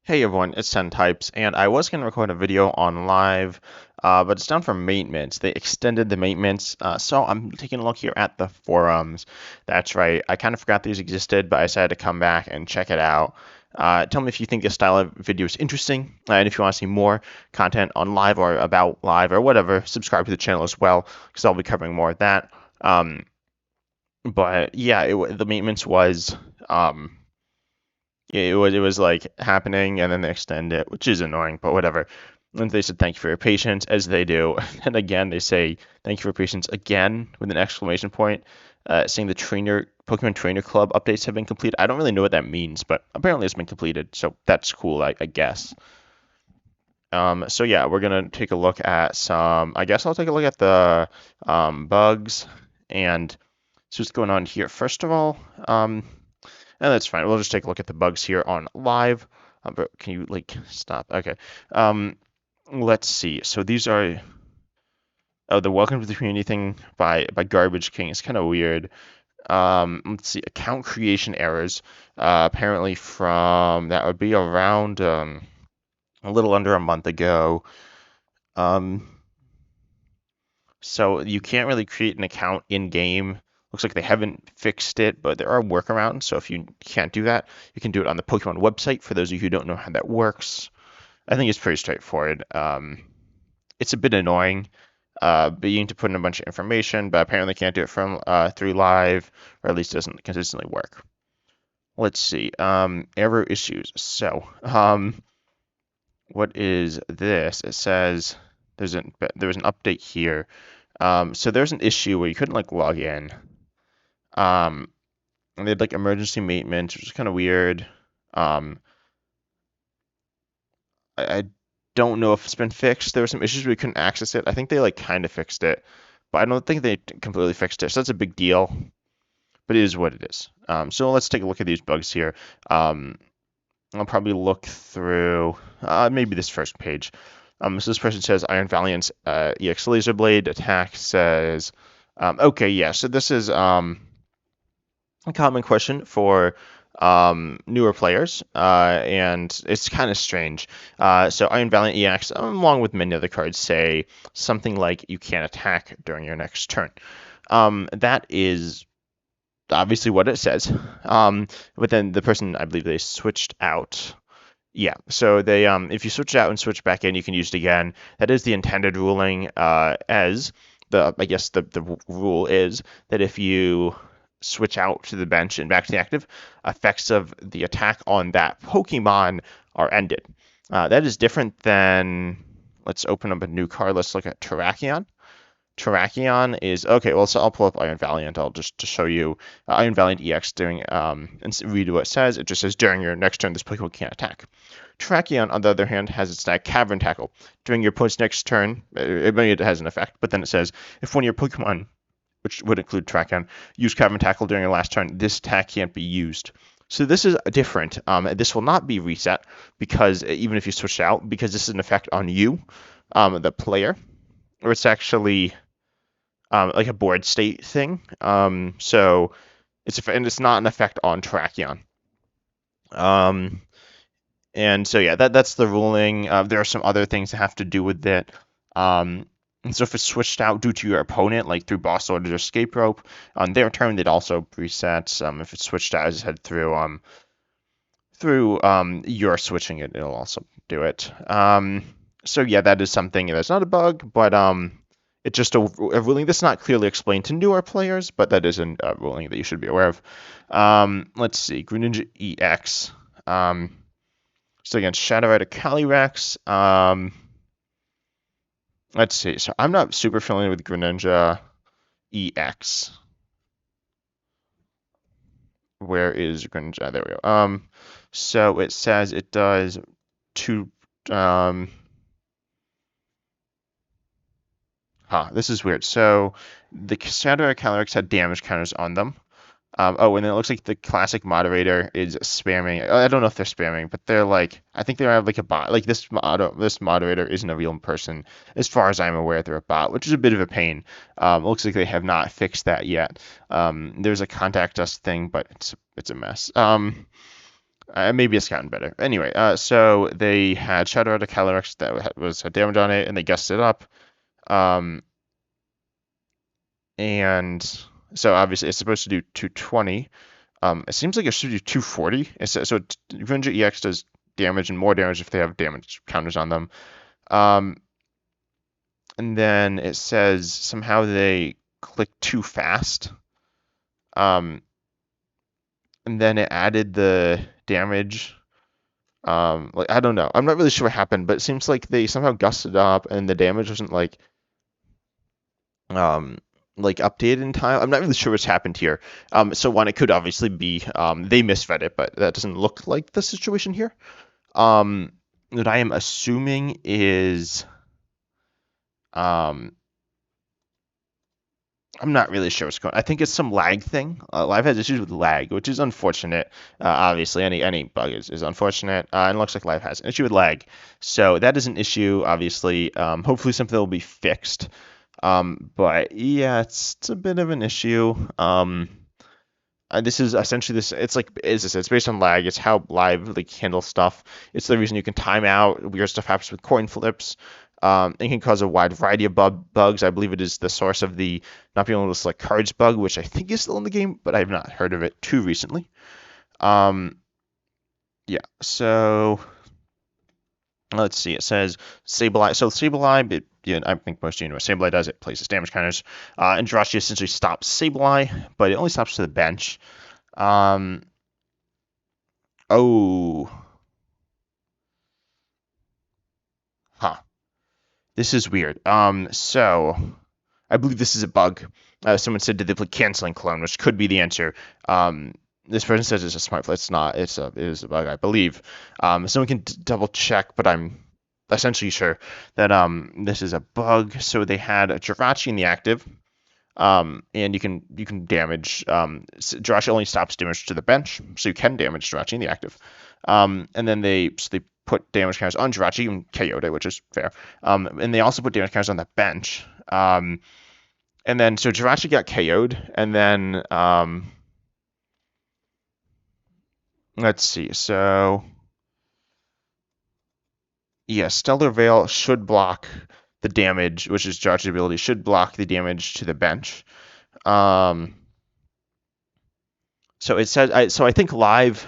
Hey everyone, it's 10 Types, and I was going to record a video on live, but it's down for maintenance. They extended the maintenance, so I'm taking a look here at the forums. That's right, I kind of forgot these existed, but I decided to come back and check it out. Tell me if you think this style of video is interesting, and if you want to see more content on live or about live or whatever, subscribe to the channel as well, because I'll be covering more of that. But yeah, the maintenance was. It was like happening and then they extend it, which is annoying, but whatever. And they said thank you for your patience, as they do. And again, they say thank you for your patience again with an exclamation point, saying the Pokemon Trainer Club updates have been completed. I don't really know what that means, but apparently it's been completed, so that's cool, I guess. So yeah, we're gonna take a look at some. I guess I'll take a look at the bugs and see what's going on here. First of all, and that's fine. We'll just take a look at the bugs here on live. But can you like stop? Okay. Let's see. So these are the welcome to the community thing by Garbage King. It's kind of weird. Let's see. Account creation errors. Apparently from that would be around a little under a month ago. Um, so you can't really create an account in game. Looks like they haven't fixed it, but there are workarounds. So if you can't do that, you can do it on the Pokemon website. For those of you who don't know how that works, I think it's pretty straightforward. It's a bit annoying, but you need to put in a bunch of information, but apparently can't do it from through live, or at least doesn't consistently work. Let's see. Error issues. So, what is this? It says there was an update here. So there's an issue where you couldn't like log in. And they had like emergency maintenance, which is kind of weird. I don't know if it's been fixed. There were some issues where we couldn't access it. I think they like kind of fixed it, but I don't think they completely fixed it. So that's a big deal, but it is what it is. So let's take a look at these bugs here. I'll probably look through maybe this first page. So this person says Iron Valiant's EX Laser Blade attack says, okay, yeah. So this is a common question for newer players, and it's kind of strange. So Iron Valiant EX, along with many other cards, say something like you can't attack during your next turn. That is obviously what it says. But then the person, I believe they switched out. Yeah, so they if you switch out and switch back in, you can use it again. That is the intended ruling, as I guess the rule is that if you switch out to the bench and back to the active, effects of the attack on that Pokemon are ended. That is different than, let's open up a new card. Let's look at Terrakion. Terrakion is, okay, well, so I'll pull up Iron Valiant. I'll just to show you Iron Valiant EX doing, and read what it says. It just says, during your next turn, this Pokemon can't attack. Terrakion, on the other hand, has its stat Cavern Tackle. During your opponent's next turn, it has an effect, but then it says, if one of your Pokemon, which would include Terrakion, use Cavern Tackle during your last turn, this attack can't be used. So this is different. This will not be reset, because even if you switch out, because this is an effect on you, the player, or it's actually like a board state thing. So it's not an effect on Terrakion. And so yeah, that's the ruling. There are some other things that have to do with it. And so if it's switched out due to your opponent, like through boss orders or escape rope, on their turn they'd also reset. If it's switched out as head through your switching it, it'll also do it. So yeah, that is something that's not a bug, but it's just a ruling that's not clearly explained to newer players, but that is a ruling that you should be aware of. Let's see, Greninja EX. So against Shadow Rider Calyrex. Let's see. So I'm not super familiar with Greninja EX. Where is Greninja? There we go. So it says it does two. This is weird. So the Shadow Rider Calyrex had damage counters on them. And then it looks like the classic moderator is spamming. I don't know if they're spamming, but they're like, I think they have like a bot. Like this moderator isn't a real person, as far as I'm aware. They're a bot, which is a bit of a pain. Looks like they have not fixed that yet. There's a contact us thing, but it's a mess. Maybe it's gotten better. Anyway, so they had Shadow Rider Calyrex that had damage on it, and they gussed it up. Um, and so obviously it's supposed to do 220. It seems like it should do 240. So Avenger EX does damage and more damage if they have damage counters on them. And then it says somehow they click too fast. And then it added the damage. Like I don't know. I'm not really sure what happened, but it seems like they somehow gusted up and the damage wasn't um like updated in time. I'm not really sure what's happened here. So one, it could obviously be they misread it, but that doesn't look like the situation here. What I am assuming is um I'm not really sure what's going on. I think it's some lag thing. Live has issues with lag, which is unfortunate. Obviously, any bug is unfortunate. And it looks like Live has an issue with lag. So that is an issue, obviously. Hopefully something will be fixed. But yeah, it's a bit of an issue. This is essentially this. It's like is this? It's based on lag. It's how Live like handles stuff. It's the reason you can time out. Weird stuff happens with coin flips. It can cause a wide variety of bugs. I believe it is the source of the not being able to select cards bug, which I think is still in the game, but I have not heard of it too recently. Yeah. So let's see. It says Sableye. So Sableye, I think most of you know what Sableye does. It places damage counters. And Jirachi essentially stops Sableye, but it only stops to the bench. Oh. Huh. This is weird. So I believe this is a bug. Someone said, did they play canceling clone, which could be the answer. This person says it's a smart play. It's not. It is a bug, I believe. Someone can double check, but I'm essentially sure that this is a bug. So they had a Jirachi in the active. And you can damage. Jirachi only stops damage to the bench, so you can damage Jirachi in the active. And then they put damage counters on Jirachi and KO'd it, which is fair. And they also put damage counters on the bench. And then so Jirachi got KO'd, and then let's see. So yeah, Stellar Veil should block the damage, which is Jirachi's ability, should block the damage to the bench. So it says so I think Live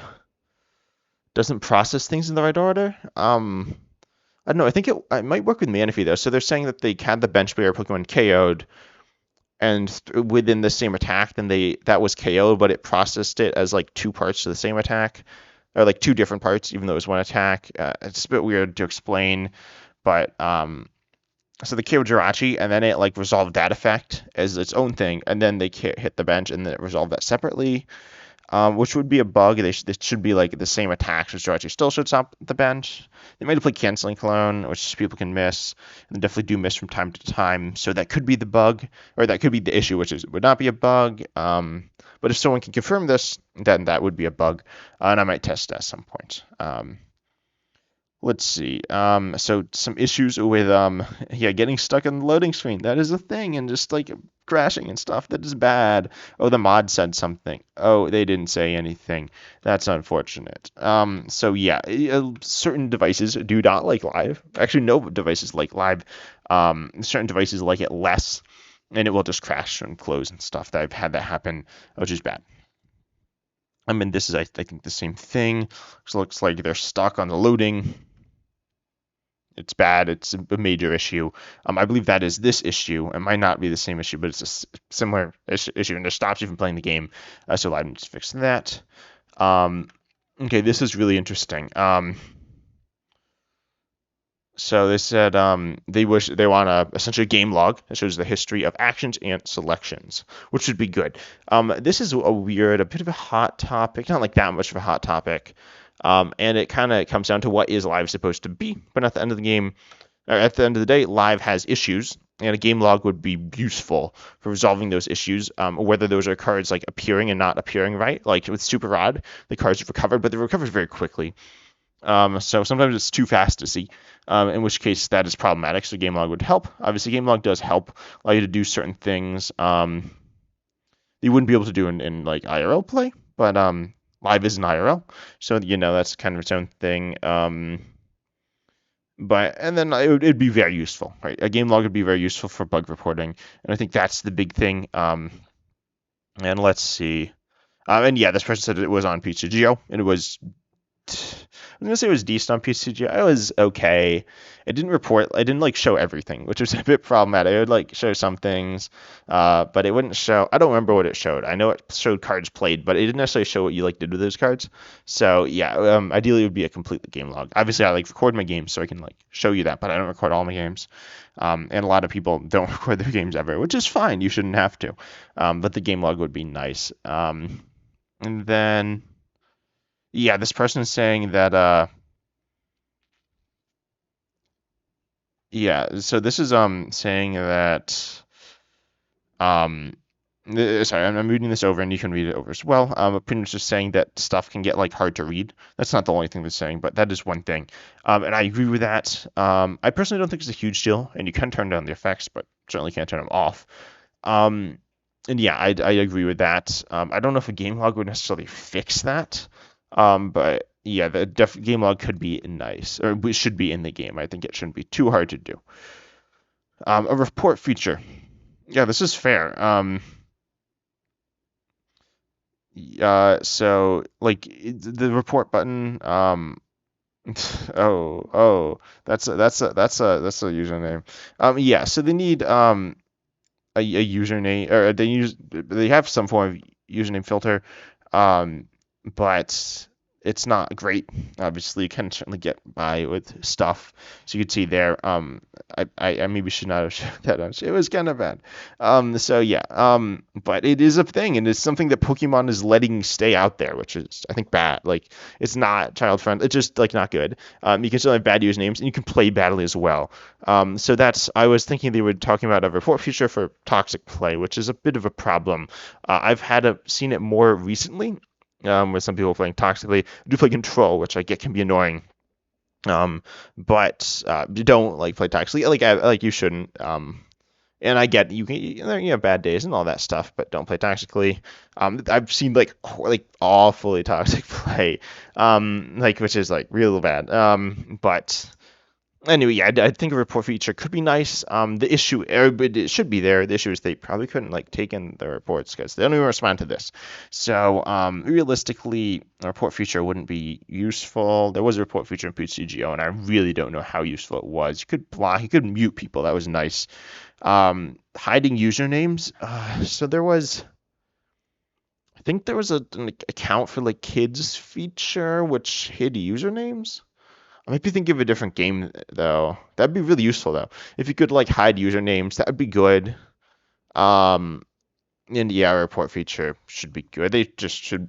doesn't process things in the right order. I don't know. I think it might work with Manaphy though. So they're saying that they had the bench player Pokemon KO'd, and within the same attack, then that was KO, but it processed it as like two parts to the same attack, or like two different parts, even though it was one attack. It's a bit weird to explain, but so they KO Jirachi, and then it like resolved that effect as its own thing, and then they hit the bench, and then it resolved that separately. Which would be a bug. They should be like the same attacks, which Jirachi still should stop the bench. They might have played Canceling Clone, which people can miss, and they definitely do miss from time to time. So that could be the bug, or that could be the issue, which would not be a bug. But if someone can confirm this, then that would be a bug, and I might test it at some point. Let's see. So some issues with getting stuck on the loading screen. That is a thing, and just like crashing and stuff. That is bad. Oh, the mod said something. Oh, they didn't say anything. That's unfortunate. So yeah, certain devices do not like Live. Actually, no devices like Live. Certain devices like it less, and it will just crash and close and stuff. I've had that happen, which is bad. I mean, this is I think the same thing. It looks like they're stuck on the loading. It's bad. It's a major issue. I believe that is this issue. It might not be the same issue, but it's a similar issue, and it stops you from playing the game. So Live needs to fix that. Okay, this is really interesting. So they said they want essentially a game log that shows the history of actions and selections, which would be good. This is a bit of a hot topic, not like that much of a hot topic. And it kind of comes down to what is Live supposed to be. But at the end of the day, Live has issues, and a game log would be useful for resolving those issues. Whether those are cards like appearing and not appearing right, like with Super Rod, the cards are recovered, but they recover very quickly. So sometimes it's too fast to see, in which case that is problematic. So game log would help. Obviously, game log does help, allow you to do certain things you wouldn't be able to do in like IRL play, but live isn't IRL, so that's kind of its own thing. But and then it'd be very useful, right? A game log would be very useful for bug reporting, and I think that's the big thing. And let's see. And yeah, this person said it was on PCGO, and it was I'm gonna say it was decent on PCG. It was okay. It didn't report. I didn't like show everything, which was a bit problematic. It would like show some things, but it wouldn't show. I don't remember what it showed. I know it showed cards played, but it didn't necessarily show what you like did with those cards. So yeah, ideally it would be a complete game log. Obviously, I like record my games so I can like show you that, but I don't record all my games. And a lot of people don't record their games ever, which is fine. You shouldn't have to. But the game log would be nice. And then. Yeah, this person is saying that yeah, so this is saying that um sorry, I'm reading this over and you can read it over as well. Pretty much just saying that stuff can get like hard to read. That's not the only thing they're saying, but that is one thing. And I agree with that. I personally don't think it's a huge deal, and you can turn down the effects, but certainly can't turn them off. Um and yeah, I agree with that. I don't know if a game log would necessarily fix that. But yeah, the game log could be nice, or it should be in the game. I think it shouldn't be too hard to do. A report feature. Yeah, this is fair. So like the report button. That's a username. Yeah. So they need a username, or they have some form of username filter, um, but it's not great. Obviously, you can certainly get by with stuff. So you can see there. I maybe should not have showed that on. It was kind of bad. So yeah. But it is a thing, and it's something that Pokemon is letting stay out there, which is I think bad. Like it's not child friendly. It's just like not good. You can still have bad usernames, and you can play badly as well. So that's I was thinking they were talking about a report feature for toxic play, which is a bit of a problem. I've seen it more recently, with some people playing toxically. I do play control, which I get can be annoying. But you don't like play toxically, like you shouldn't. And I get you have bad days and all that stuff, but don't play toxically. I've seen like awfully toxic play, like which is like real bad. But anyway, yeah, I think a report feature could be nice. The issue, but it should be there. The issue is they probably couldn't like take in the reports because they don't even respond to this. So realistically, a report feature wouldn't be useful. There was a report feature in PCGO, and I really don't know how useful it was. You could block, you could mute people. That was nice. Hiding usernames. So there was. I think there was an account for like kids feature which hid usernames. I might be thinking of a different game though. That'd be really useful though. If you could like hide usernames, that would be good. Um, and yeah, report feature should be good. They just should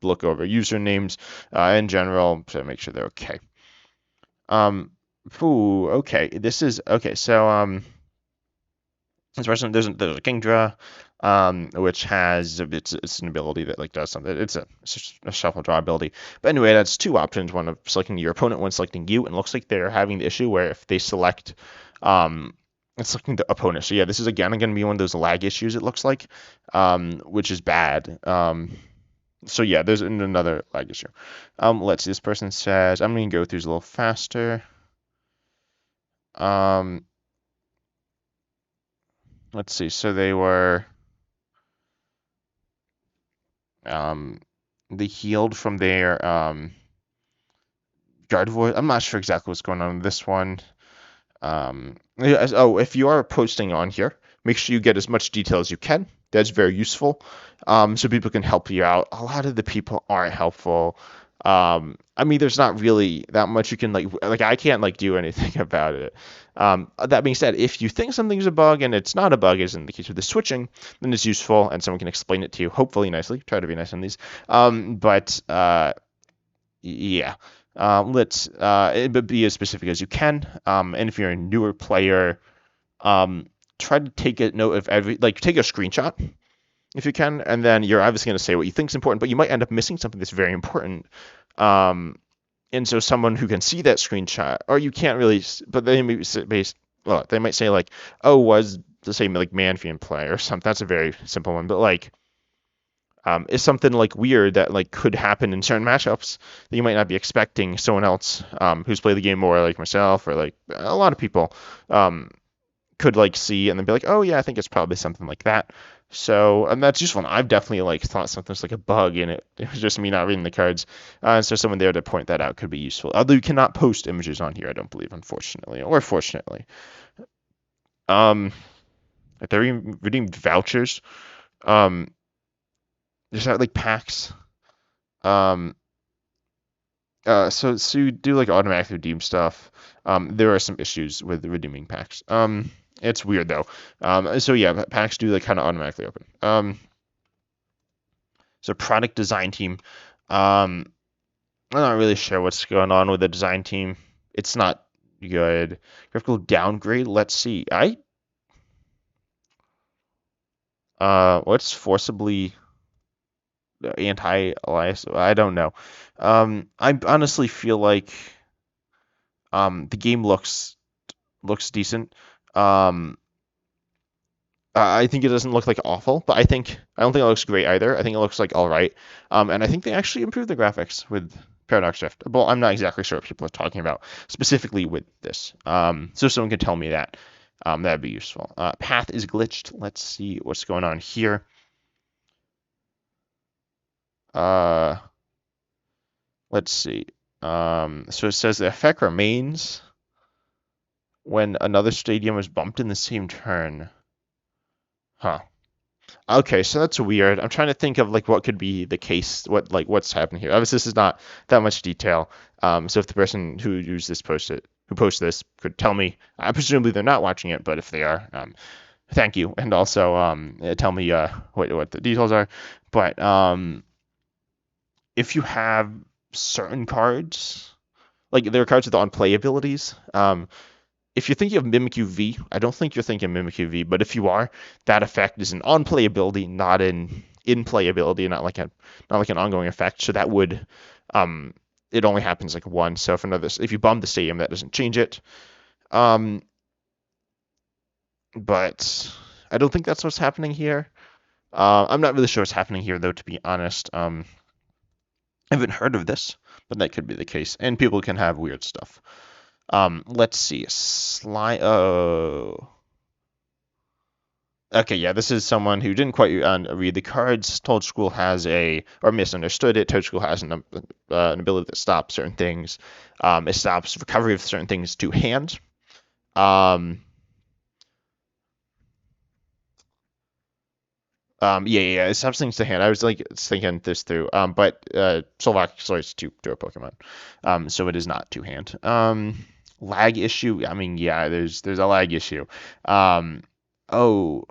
look over usernames in general to make sure they're okay. Um, okay. This is okay. So there's a Kingdra, which has it's an ability that like does something. It's a shuffle draw ability. But anyway, that's two options: one of selecting your opponent, one selecting you. And it looks like they're having the issue where if they select, it's selecting the opponent. So yeah, this is again going to be one of those lag issues. It looks like, which is bad. So yeah, there's another lag issue. Let's see. This person says I'm going to go through this a little faster. Um, let's see. So um, they healed from their guard voice. I'm not sure exactly what's going on in this one. If you are posting on here, make sure you get as much detail as you can. That's very useful. So people can help you out. A lot of the people aren't helpful. I mean, there's not really that much you can like I can't like do anything about it. That being said, if you think something's a bug and it's not a bug, as in the case with the switching, then it's useful and someone can explain it to you, hopefully nicely. Try to be nice on these. But yeah. Let's be as specific as you can. And if you're a newer player, try to take a note of take a screenshot if you can, and then you're obviously going to say what you think is important, but you might end up missing something that's very important. And so someone who can see that screenshot, or you can't really, but they may they might say like, oh, was the same like Manphy in play or something. That's a very simple one, but like, is something like weird that like could happen in certain matchups that you might not be expecting someone else who's played the game more, like myself or like a lot of people, could like see and then be like, oh yeah, I think it's probably something like that. So, and that's useful. And I've definitely like thought something's like a bug in it. It was just me not reading the cards. So someone there to point that out could be useful. Although you cannot post images on here, I don't believe, unfortunately, or fortunately. Um, if they're redeemed vouchers, um, there's not like packs. Um, so you do like automatically redeem stuff. There are some issues with redeeming packs. It's weird though. So yeah, packs do like kind of automatically open. So product design team. Um, I'm not really sure what's going on with the design team. It's not good. Graphical downgrade. Let's see. What's forcibly anti-alias? I don't know. I honestly feel like the game looks decent. Um, I think it doesn't look like awful, but I don't think it looks great either. I think it looks like all right. And I think they actually improved the graphics with Paradox Drift. Well, I'm not exactly sure what people are talking about specifically with this. So if someone can tell me that, that'd be useful. Path is glitched. Let's see what's going on here. Uh, let's see. So it says the effect remains when another stadium is bumped in the same turn. Huh. Okay, so that's weird. I'm trying to think of like what could be the case, what's happening here. Obviously, this is not that much detail. So if the person who used this who posted this could tell me, presumably they're not watching it, but if they are, thank you, and also tell me what the details are. But if you have certain cards, like there are cards with on-play abilities, if you're thinking of Mimic UV, I don't think you're thinking Mimic UV, but if you are, that effect is an on playability, not an in playability, not like an ongoing effect. So that would it only happens like once. So if you bomb the stadium, that doesn't change it. Um, but I don't think that's what's happening here. I'm not really sure what's happening here though, to be honest. I haven't heard of this, but that could be the case. And people can have weird stuff. Let's see. Okay, yeah, this is someone who didn't quite read the cards. Told School has or misunderstood it. Toad School has an ability that stops certain things. It stops recovery of certain things to hand. Yeah, it stops things to hand. I was like thinking this through. But Solvak starts to a Pokemon. So it is not two hand. Lag issue. I mean, yeah, there's a lag issue. Oh,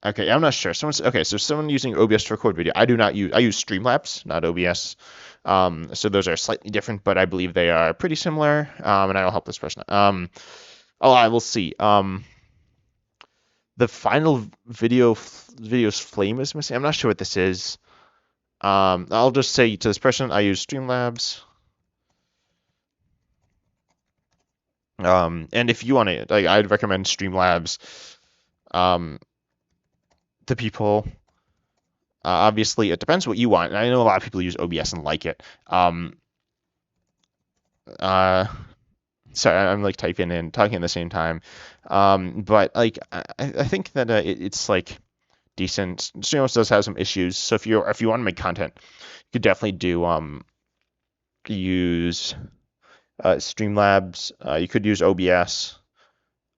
okay, I'm not sure. So someone using OBS to record video. I use Streamlabs, not OBS. So those are slightly different, but I believe they are pretty similar. And I will help this person. I will see. The final video's flame is missing. I'm not sure what this is. I'll just say to this person, I use Streamlabs. And if you want to, like, I'd recommend Streamlabs. To people. Obviously, it depends what you want. And I know a lot of people use OBS and like it. Uh, Sorry, I'm like typing and talking at the same time. But like, I think that it's like decent. Streamlabs does have some issues. So if you want to make content, you could definitely do use Streamlabs. You could use OBS.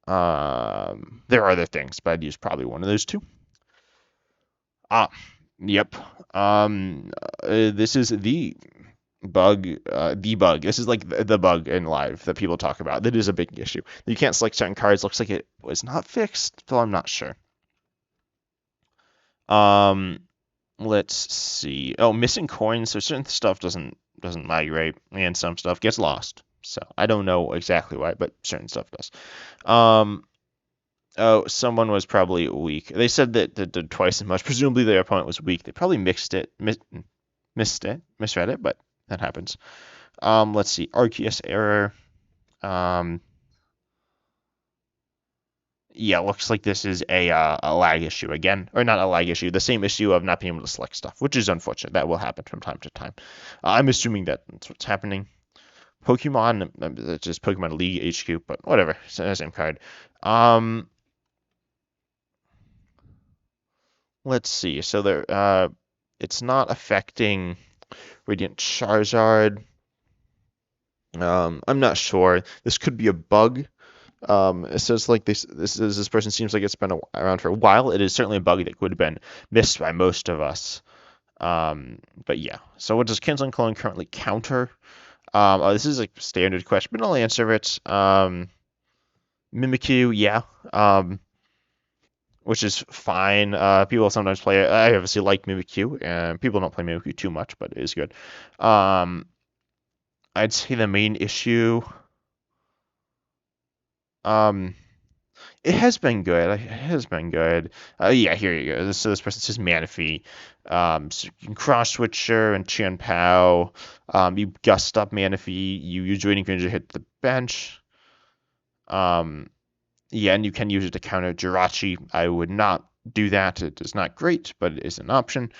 There are other things, but I'd use probably one of those two. Yep. This is the bug. This is like the bug in live that people talk about. That is a big issue. You can't select certain cards. Looks like it was not fixed, though I'm not sure. Um, let's see. Oh, missing coins. So certain stuff doesn't migrate, and some stuff gets lost. So I don't know exactly why, but certain stuff does. Oh, someone was probably weak. They said that did twice as much. Presumably their opponent was weak. They probably misread it, but that happens. Let's see. Arceus error. Um, yeah, looks like this is a lag issue again, or not a lag issue, the same issue of not being able to select stuff, which is unfortunate. That will happen from time to time. I'm assuming that's what's happening. Pokemon, it's just Pokemon League HQ, but whatever, same card. Um, let's see. So it's not affecting Radiant Charizard. I'm not sure. This could be a bug. It says like this person seems like it's been around for a while. It is certainly a bug that could have been missed by most of us. But yeah. So what does canceling clone currently counter? This is a standard question, but I'll answer it. Mimikyu, yeah. Which is fine. People sometimes play it. I obviously like Mimikyu, and people don't play Mimikyu too much, but it is good. I'd say the main issue. Um, It has been good. It has been good. Yeah, here you go. This person says Manaphy. So you can cross switcher and Qian Pao. You gust up Manaphy. You use Waiting Range to hit the bench. Yeah, and you can use it to counter Jirachi. I would not do that. It is not great, but it is an option.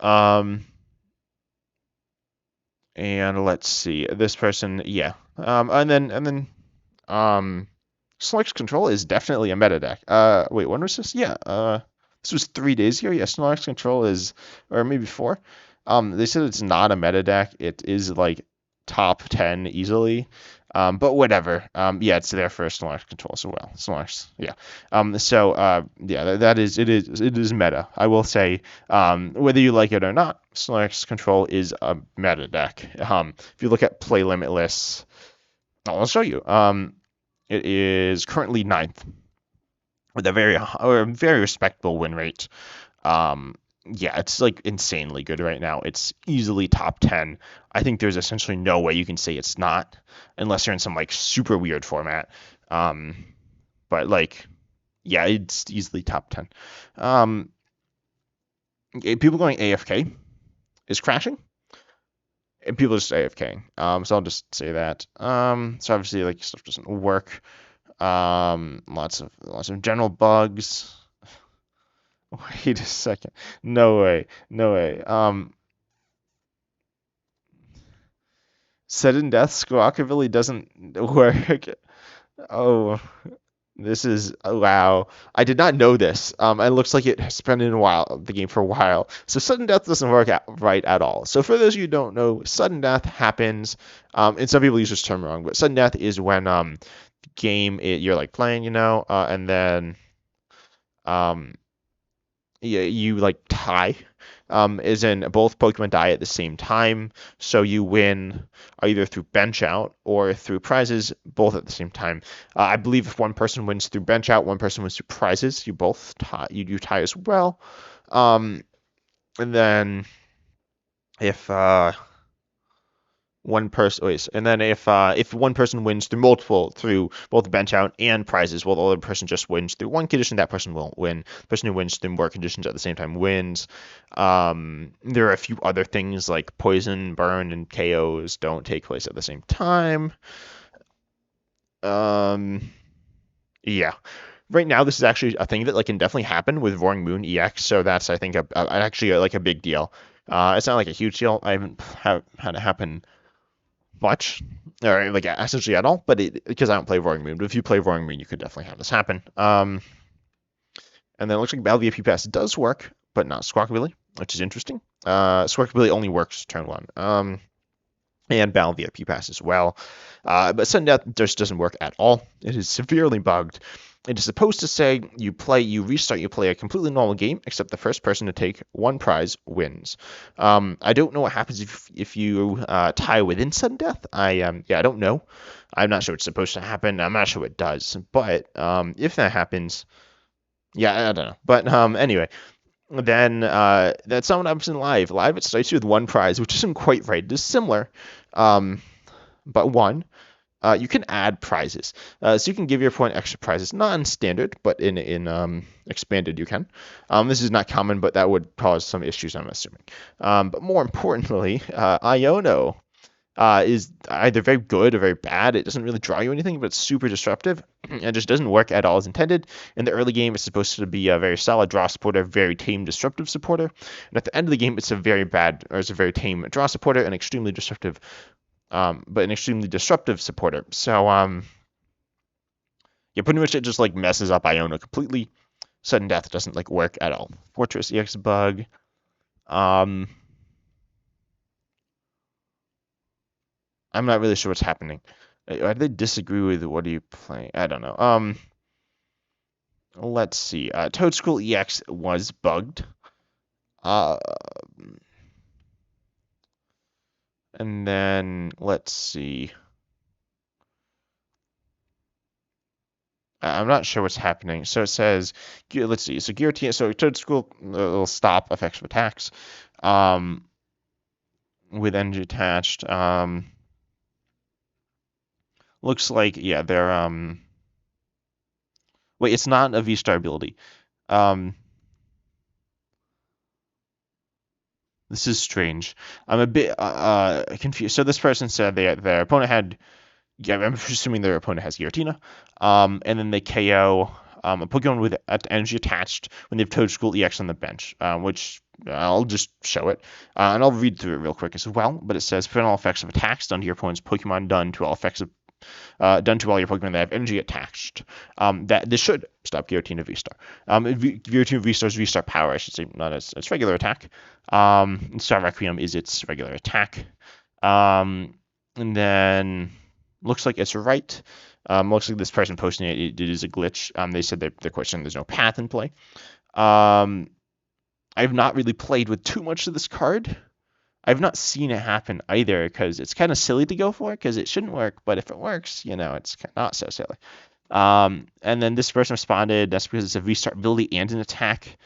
And let's see. This person, yeah. And then Snorlax Control is definitely a meta deck. Wait, when was this? Yeah, this was 3 days ago. Yeah, Snorlax Control is, or maybe four. They said it's not a meta deck. It is like top 10 easily. But whatever. Yeah, it's there for Snorlax Control as well. Snorlax, yeah. Yeah, it is meta. I will say, whether you like it or not, Snorlax Control is a meta deck. If you look at play limit lists, I'll show you. It is currently ninth with a very respectable win rate. Yeah, it's like insanely good right now. It's easily top 10. I think there's essentially no way you can say it's not, unless you're in some like super weird format. But like, yeah, it's easily top 10. People going AFK is crashing, and people just AFK. So I'll just say that. So obviously like stuff doesn't work. Lots of general bugs. Wait a second. No way. No way. Sudden death Squawkabilly doesn't work. Oh, this is wow. I did not know this. It looks like it has been in the game for a while. So sudden death doesn't work right at all. So for those of you who don't know, sudden death happens. And some people use this term wrong, but sudden death is when you're like playing, and then um you like tie, is in both Pokemon die at the same time, so you win either through bench out or through prizes, both at the same time. I believe if one person wins through bench out, one person wins through prizes, you both tie. You do tie as well. And then if one person wait, and then if one person wins through both bench out and prizes, well, the other person just wins through one condition, that person won't win. The person who wins through more conditions at the same time wins. There are a few other things like poison, burn, and KOs don't take place at the same time. Yeah. Right now, this is actually a thing that like can definitely happen with Roaring Moon EX, so that's I think actually like a big deal. It's not like a huge deal. I haven't had it happen much, or like essentially at all, but because I don't play Roaring Moon. But if you play Roaring Moon, you could definitely have this happen. And then it looks like Battle VIP Pass does work, but not Squawkabilly, which is interesting. Squawkabilly only works turn one. And Battle VIP Pass as well. But Sudden Death just doesn't work at all. It is severely bugged. It is supposed to say you play a completely normal game, except the first person to take one prize wins. I don't know what happens if you tie within sudden death. I don't know. I'm not sure what's supposed to happen. I'm not sure what it does. But if that happens, yeah, I don't know. But anyway, then that's not what happens in live. Live it starts you with one prize, which isn't quite right. It is similar, but one. You can add prizes, so you can give your opponent extra prizes, not in standard, but in expanded you can. This is not common, but that would cause some issues, I'm assuming. But more importantly, Iono. is either very good or very bad. It doesn't really draw you anything, but it's super disruptive. It just doesn't work at all as intended. In the early game, it's supposed to be a very solid draw supporter, very tame disruptive supporter. And at the end of the game, it's a very bad, or it's a very tame draw supporter, and extremely disruptive, but an extremely disruptive supporter. So yeah, pretty much it just like messes up Iona completely. Sudden death doesn't like work at all. Fortress EX bug. I'm not really sure what's happening. Why do they disagree with what are you playing? I don't know. Let's see. Toad School EX was bugged. Uh, and then let's see. I'm not sure what's happening. So it says, let's see. So guillotine. So Toad School will stop effects of attacks. With energy attached. Looks like yeah, they're Wait, it's not a V-Star ability. This is strange. I'm a bit confused. So this person said their opponent had, yeah, I'm assuming their opponent has Giratina, and then they KO a Pokemon with energy attached when they have Toad School EX on the bench, which I'll just show it, and I'll read through it real quick as well. But it says prevent all effects of attacks done to your opponent's Pokemon done to all effects of done to all your Pokemon that have energy attached. That this should stop Giratina V-Star. Giratina V-Star's V-Star power, I should say, not as its regular attack. Star Requiem is its regular attack. And then looks like it's right. Looks like this person posting it is a glitch. They said they're questioning there's no path in play. I've not really played with too much of this card. I've not seen it happen either because it's kind of silly to go for it because it shouldn't work, but if it works, it's not so silly. And then this person responded, that's because it's a restart ability and an attack.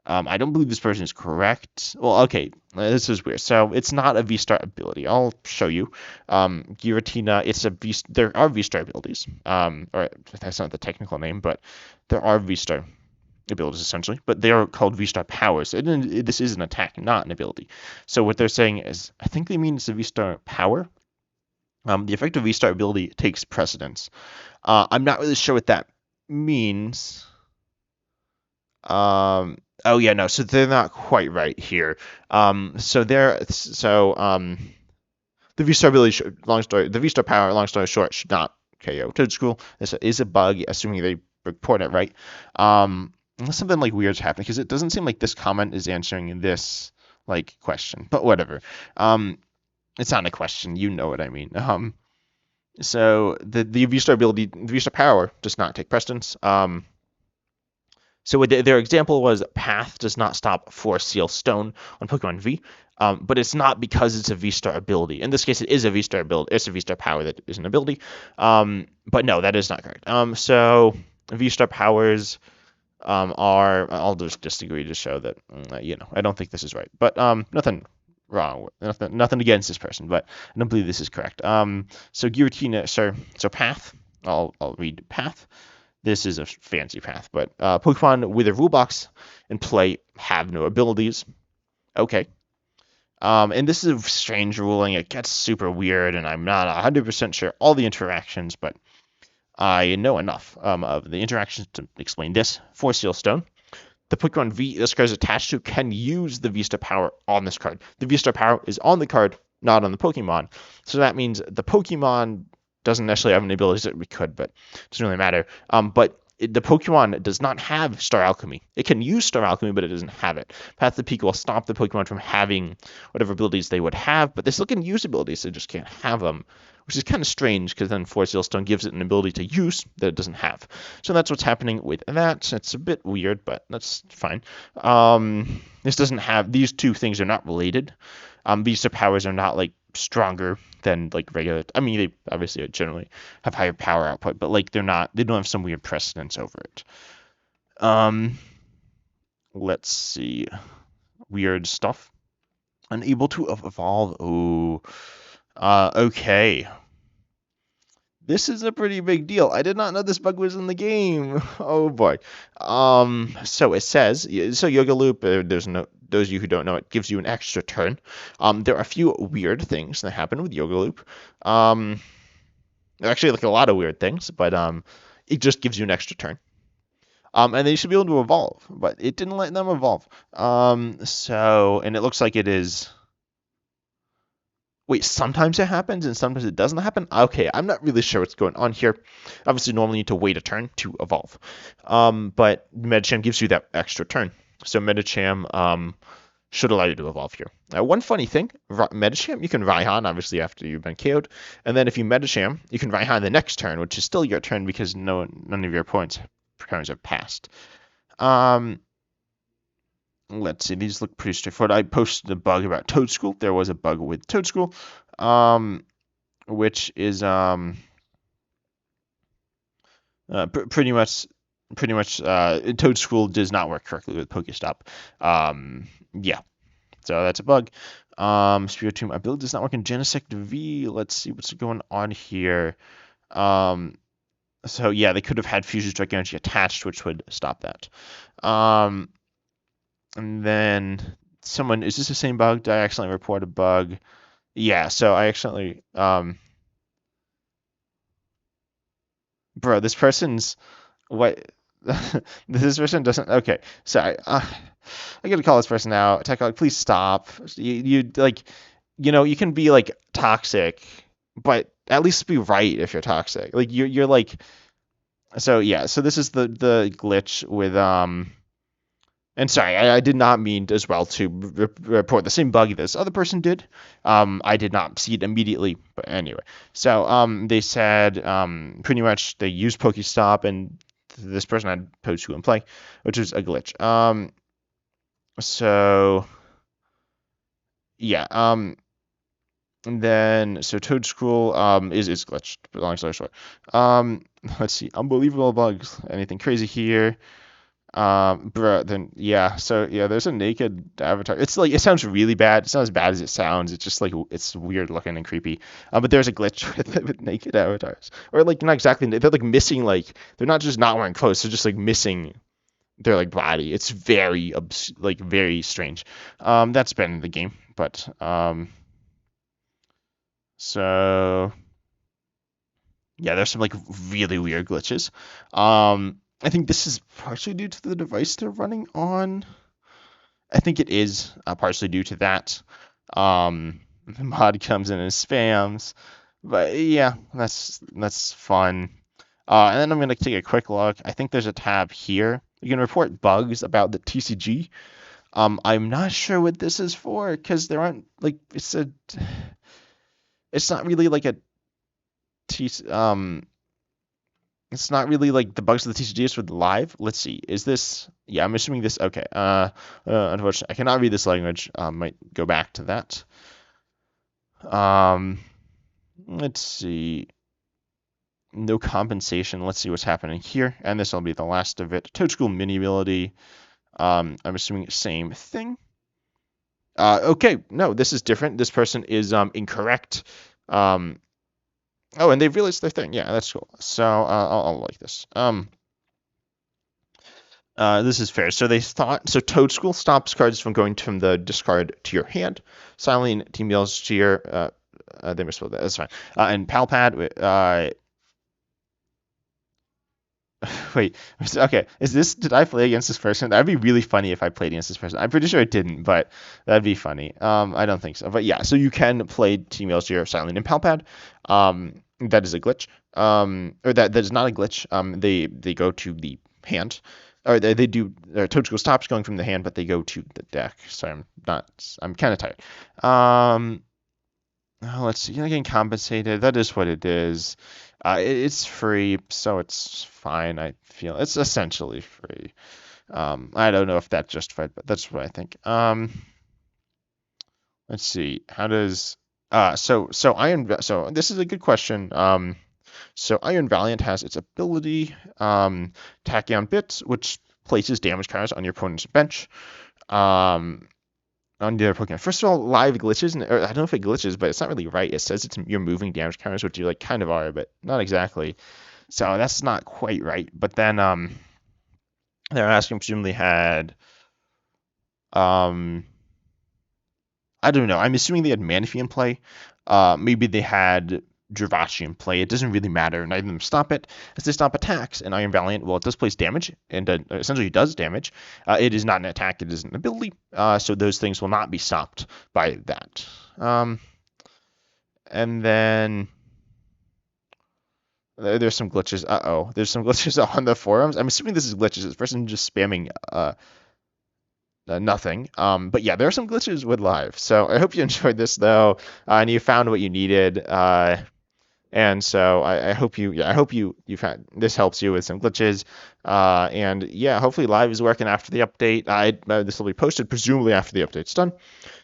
I don't believe this person is correct. Well, okay, this is weird. So it's not a V-Star ability. I'll show you. Giratina, there are V-Star abilities. Or that's not the technical name, but there are V-Star abilities essentially, but they are called V-Star powers. This is an attack, not an ability. So what they're saying is, I think they mean it's a V-Star power. The effective V-Star ability takes precedence. I'm not really sure what that means. Oh yeah, no. So they're not quite right here. The V-Star ability, the V-Star power, long story short, should not KO Toad School. This is a bug, assuming they report it right. Unless something like weird's happening, because it doesn't seem like this comment is answering this like question, but whatever. It's not a question, you know what I mean. So the V-Star ability, the V-Star power does not take precedence. So their example was Path does not stop Force Seal Stone on Pokemon V, but it's not because it's a V-Star ability. In this case, it is a V-Star ability. It's a V-Star power that is an ability. But no, that is not correct. So V-Star powers I'll just disagree to show that I don't think this is right, but nothing wrong, nothing against this person, but I don't believe this is correct. So Giratina, so Path, I'll read Path. This is a fancy path, but Pokemon with a rule box in play have no abilities. Okay. And this is a strange ruling. It gets super weird, and I'm not 100% sure all the interactions, but I know enough of the interactions to explain this. Force Seal Stone. The Pokemon V this card is attached to can use the V-Star power on this card. The V-Star power is on the card, not on the Pokemon. So that means the Pokemon doesn't necessarily have any abilities that we could, but it doesn't really matter. The Pokemon does not have Star Alchemy. It can use Star Alchemy, but it doesn't have it. Path to Peak will stop the Pokemon from having whatever abilities they would have, but they still can use abilities, they just can't have them, which is kind of strange because then Force Seal Stone gives it an ability to use that it doesn't have. So that's what's happening with that. It's a bit weird, but that's fine. This doesn't have, these two things are not related. V-Star powers are not like stronger than like regular. I mean, they obviously generally have higher power output, but like they don't have some weird precedence over it. Let's see, weird stuff. Unable to evolve. Oh, okay. This is a pretty big deal. I did not know this bug was in the game. Oh boy. So it says, so Yoga Loop, there's no, those of you who don't know, it gives you an extra turn. There are a few weird things that happen with Yoga Loop. Um, Actually, like a lot of weird things, but it just gives you an extra turn. And they should be able to evolve, but it didn't let them evolve. And it looks like it is. Wait, sometimes it happens and sometimes it doesn't happen? Okay, I'm not really sure what's going on here. Obviously, normally you need to wait a turn to evolve. But Medicham gives you that extra turn. So Medicham should allow you to evolve here. Now, one funny thing, Medicham, you can Raihan, obviously, after you've been KO'd. And then if you Medicham, you can Raihan the next turn, which is still your turn because none of your opponents' turns have passed. Let's see, these look pretty straightforward. I posted a bug about Toad School. There was a bug with Toad School, which is pretty much Toad School does not work correctly with Pokestop. Yeah, so that's a bug. Spiritomb ability does not work in Genesect V. Let's see what's going on here. So yeah, they could have had Fusion Strike Energy attached, which would stop that. And then is this the same bug? Did I accidentally report a bug? Yeah, so I accidentally, bro, this person's, what, this person doesn't, okay, so I gotta call this person out. Tech, please stop. You like, you can be like toxic, but at least be right if you're toxic. Like you're like, so yeah, so this is the glitch with, and sorry, I did not mean as well to report the same bug this other person did. I did not see it immediately, but anyway. So they said pretty much they used Pokestop, and this person had Toad School in play, which is a glitch. So yeah. And then so Toad School is glitched. Long story short. Let's see. Unbelievable bugs. Anything crazy here? Bro, then yeah, so yeah, there's a naked avatar. It's like it sounds really bad. It's not as bad as it sounds. It's just like it's weird looking and creepy. But there's a glitch with naked avatars, or like not exactly. They're like missing like they're not just not wearing clothes. They're just like missing their like body. It's very like very strange. That's been in the game, but so yeah, there's some like really weird glitches. I think this is partially due to the device they're running on. I think it is partially due to that. The mod comes in and spams, but yeah, that's fun. And then I'm gonna take a quick look. I think there's a tab here. You can report bugs about the TCG. I'm not sure what this is for because there aren't like it's not really like a T it's not really like the bugs of the TCG is with live. Let's see. Is this? Yeah, I'm assuming this. Okay. Unfortunately, I cannot read this language. Might go back to that. Let's see. No compensation. Let's see what's happening here. And this will be the last of it. Toad School mini ability. I'm assuming same thing. Okay. No, this is different. This person is incorrect. Oh, and they've realized their thing. Yeah, that's cool. So I'll like this. This is fair. So they thought Toad School stops cards from going from the discard to your hand. Silent Team Yells to your they misspelled that. That's fine. And Palpad. Wait. Okay. Did I play against this person? That'd be really funny if I played against this person. I'm pretty sure I didn't, but that'd be funny. I don't think so. But yeah. So you can play Team Yells to your Silent and Palpad. That is a glitch. Or that is not a glitch. They go to the hand. Or they do. Toad School stops going from the hand, but they go to the deck. So I'm kind of tired. Let's see. You're not getting compensated. That is what it is. It's free, so it's fine. I feel it's essentially free. I don't know if that's justified, but that's what I think. Let's see. How does so this is a good question. So Iron Valiant has its ability, Tachyon Bits, which places damage counters on your opponent's bench. on the other Pokemon. First of all, live glitches, or I don't know if it glitches, but it's not really right. It says you're moving damage counters, which you like kind of are, but not exactly. So that's not quite right. But then they're asking presumably had um I don't know. I'm assuming they had Manaphy in play. Maybe they had Jirachi in play. It doesn't really matter. Neither of them stop it, as they stop attacks. And Iron Valiant, well, it does place damage, and essentially does damage. It is not an attack, it is an ability. So those things will not be stopped by that. And then there's some glitches. Uh-oh. There's some glitches on the forums. I'm assuming this is glitches. This person just spamming nothing. But yeah, there are some glitches with live. So I hope you enjoyed this though, and you found what you needed. And so I hope you found this helps you with some glitches. And yeah, hopefully live is working after the update. This will be posted presumably after the update's done.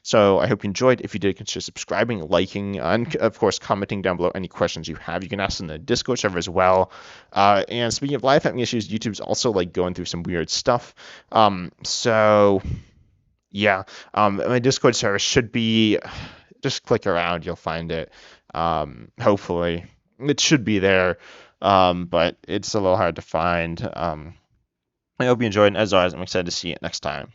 So I hope you enjoyed. If you did, consider subscribing, liking, and of course commenting down below any questions you have. You can ask in the Discord server as well. And speaking of live having issues, YouTube's also like going through some weird stuff. So yeah, my Discord server should be. Just click around, you'll find it. Hopefully, it should be there, but it's a little hard to find. I hope you enjoyed, and as always, I'm excited to see it next time.